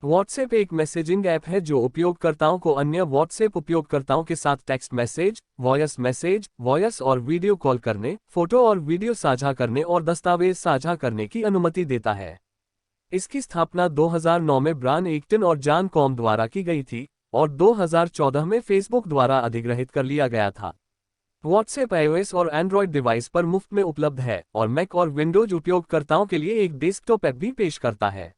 WhatsApp एक messaging app है जो उपयोगकर्ताओं को अन्य व्हाट्सएप उपयोगकर्ताओं के साथ टेक्स्ट मैसेज, वॉयस और वीडियो कॉल करने, फोटो और वीडियो साझा करने और दस्तावेज साझा करने की अनुमति देता है। इसकी स्थापना 2009 में ब्रायन एक्टन और जॉन कॉम द्वारा की गई थी और 2014 में फेसबुक द्वारा अधिग्रहित कर लिया गया था। व्हाट्सएप iOS और एंड्रॉयड डिवाइस पर मुफ्त में उपलब्ध है और मैक और विंडोज उपयोगकर्ताओं के लिए एक डेस्कटॉप ऐप भी पेश करता है।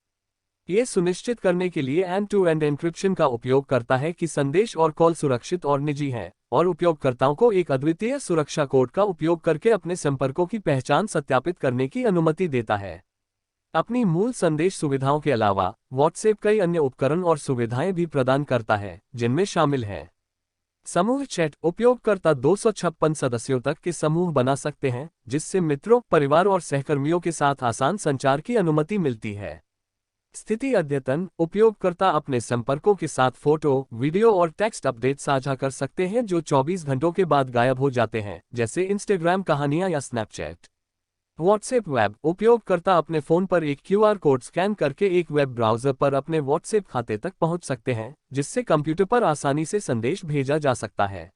ये सुनिश्चित करने के लिए एंड-टू-एंड एन्क्रिप्शन का उपयोग करता है कि संदेश और कॉल सुरक्षित और निजी हैं, और उपयोगकर्ताओं को एक अद्वितीय सुरक्षा कोड का उपयोग करके अपने संपर्कों की पहचान सत्यापित करने की अनुमति देता है। अपनी मूल संदेश सुविधाओं के अलावा व्हाट्सएप कई अन्य उपकरण और सुविधाएं भी प्रदान करता है, जिनमें शामिल हैं समूह चैट। उपयोगकर्ता 256 सदस्यों तक के समूह बना सकते हैं, जिससे मित्रों, परिवार और सहकर्मियों के साथ आसान संचार की अनुमति मिलती है। स्थिति अद्यतन। उपयोगकर्ता अपने संपर्कों के साथ फोटो, वीडियो और टेक्स्ट अपडेट साझा कर सकते हैं जो 24 घंटों के बाद गायब हो जाते हैं, जैसे इंस्टाग्राम कहानियां या स्नैपचैट। WhatsApp web. उपयोगकर्ता अपने फोन पर एक QR कोड स्कैन करके एक वेब ब्राउज़र पर अपने व्हाट्सएप खाते तक पहुंच सकते हैं, जिससे कंप्यूटर पर आसानी से संदेश भेजा जा सकता है।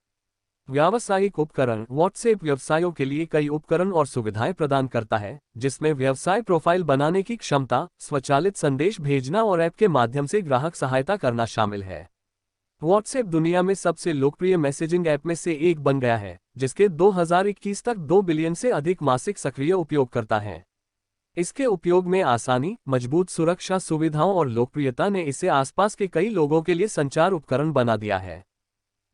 व्यावसायिक उपकरण। व्हाट्सएप व्यवसायों के लिए कई उपकरण और सुविधाएं प्रदान करता है, जिसमें व्यवसाय प्रोफाइल बनाने की क्षमता, स्वचालित संदेश भेजना और ऐप के माध्यम से ग्राहक सहायता करना शामिल है। व्हाट्सएप दुनिया में सबसे लोकप्रिय मैसेजिंग ऐप में से एक बन गया है, जिसके 2021 तक 2 बिलियन से अधिक मासिक सक्रिय उपयोगकर्ता हैं। इसके उपयोग में आसानी, मजबूत सुरक्षा सुविधाओं और लोकप्रियता ने इसे आसपास के कई लोगों के लिए संचार उपकरण बना दिया है।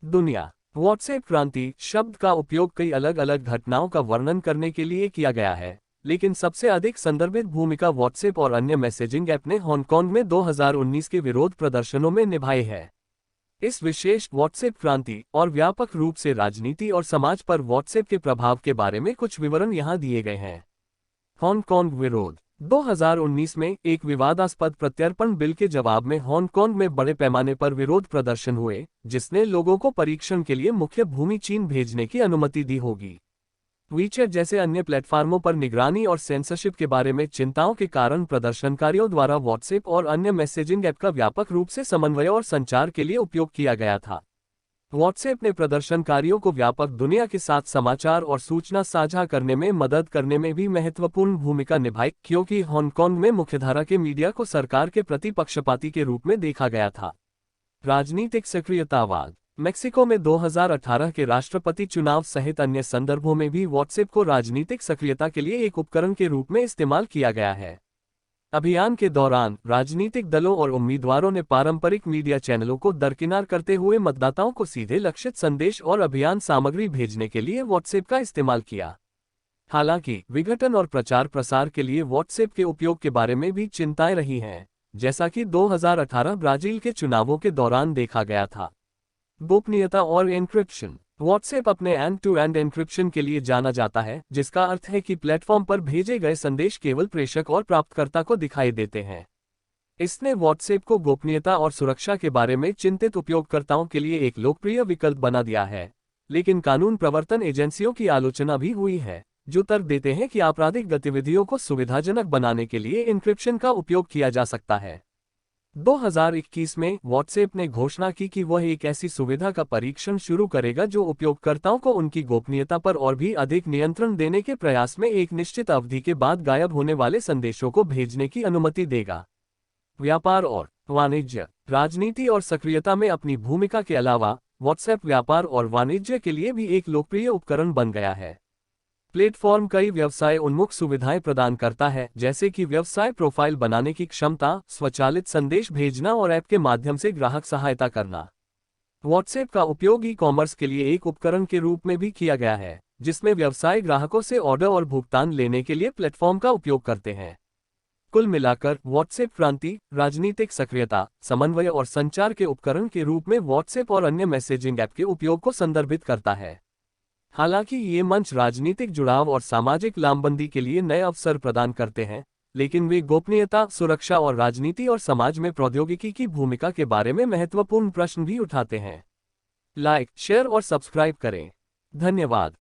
दुनिया। व्हाट्सएप क्रांति शब्द का उपयोग कई अलग अलग घटनाओं का वर्णन करने के लिए किया गया है, लेकिन सबसे अधिक संदर्भित भूमिका व्हाट्सएप और अन्य मैसेजिंग ऐप ने हांगकांग में 2019 के विरोध प्रदर्शनों में निभाई है। इस विशेष व्हाट्सएप क्रांति और व्यापक रूप से राजनीति और समाज पर व्हाट्सएप के प्रभाव के बारे में कुछ विवरण यहाँ दिए गए हैं। हांगकांग विरोध। 2019 में एक विवादास्पद प्रत्यर्पण बिल के जवाब में हांगकांग में बड़े पैमाने पर विरोध प्रदर्शन हुए, जिसने लोगों को परीक्षण के लिए मुख्य भूमि चीन भेजने की अनुमति दी होगी। वीचैट जैसे अन्य प्लेटफार्मों पर निगरानी और सेंसरशिप के बारे में चिंताओं के कारण प्रदर्शनकारियों द्वारा व्हाट्सएप और अन्य मैसेजिंग ऐप का व्यापक रूप से समन्वय और संचार के लिए उपयोग किया गया था। व्हाट्सएप ने प्रदर्शनकारियों को व्यापक दुनिया के साथ समाचार और सूचना साझा करने में मदद करने में भी महत्वपूर्ण भूमिका निभाई, क्योंकि हांगकांग में मुख्यधारा के मीडिया को सरकार के प्रति पक्षपाती के रूप में देखा गया था। राजनीतिक सक्रियतावाद। मेक्सिको में 2018 के राष्ट्रपति चुनाव सहित अन्य संदर्भों में भी व्हाट्सएप को राजनीतिक सक्रियता के लिए एक उपकरण के रूप में इस्तेमाल किया गया है। अभियान के दौरान राजनीतिक दलों और उम्मीदवारों ने पारंपरिक मीडिया चैनलों को दरकिनार करते हुए मतदाताओं को सीधे लक्षित संदेश और अभियान सामग्री भेजने के लिए व्हाट्सएप का इस्तेमाल किया। हालांकि विघटन और प्रचार प्रसार के लिए व्हाट्सएप के उपयोग के बारे में भी चिंताएं रही हैं, जैसा कि 2018 ब्राजील के चुनावों के दौरान देखा गया था। गोपनीयता और एन्क्रिप्शन। व्हाट्सएप अपने एंड-टू-एंड एन्क्रिप्शन के लिए जाना जाता है, जिसका अर्थ है कि प्लेटफॉर्म पर भेजे गए संदेश केवल प्रेषक और प्राप्तकर्ता को दिखाई देते हैं। इसने व्हाट्सएप को गोपनीयता और सुरक्षा के बारे में चिंतित उपयोगकर्ताओं के लिए एक लोकप्रिय विकल्प बना दिया है, लेकिन कानून प्रवर्तन एजेंसियों की आलोचना भी हुई है, जो तर्क देते हैं कि आपराधिक गतिविधियों को सुविधाजनक बनाने के लिए एन्क्रिप्शन का उपयोग किया जा सकता है। 2021 में व्हाट्सएप ने घोषणा की कि वह एक ऐसी सुविधा का परीक्षण शुरू करेगा जो उपयोगकर्ताओं को उनकी गोपनीयता पर और भी अधिक नियंत्रण देने के प्रयास में एक निश्चित अवधि के बाद गायब होने वाले संदेशों को भेजने की अनुमति देगा। व्यापार और वाणिज्य। राजनीति और सक्रियता में अपनी भूमिका के अलावा व्हाट्सएप व्यापार और वाणिज्य के लिए भी एक लोकप्रिय उपकरण बन गया है। प्लेटफॉर्म कई व्यवसाय उन्मुख सुविधाएं प्रदान करता है, जैसे कि व्यवसाय प्रोफाइल बनाने की क्षमता, स्वचालित संदेश भेजना और ऐप के माध्यम से ग्राहक सहायता करना। व्हाट्सएप का उपयोग ई-कॉमर्स के लिए एक उपकरण के रूप में भी किया गया है, जिसमें व्यवसाय ग्राहकों से ऑर्डर और भुगतान लेने के लिए प्लेटफॉर्म का उपयोग करते हैं। कुल मिलाकर व्हाट्सएप क्रांति, राजनीतिक सक्रियता, समन्वय और संचार के उपकरण के रूप में व्हाट्सएप और अन्य मैसेजिंग ऐप के उपयोग को संदर्भित करता है। हालांकि ये मंच राजनीतिक जुड़ाव और सामाजिक लामबंदी के लिए नए अवसर प्रदान करते हैं, लेकिन वे गोपनीयता, सुरक्षा और राजनीति और समाज में प्रौद्योगिकी की भूमिका के बारे में महत्वपूर्ण प्रश्न भी उठाते हैं। लाइक, शेयर और सब्सक्राइब करें। धन्यवाद।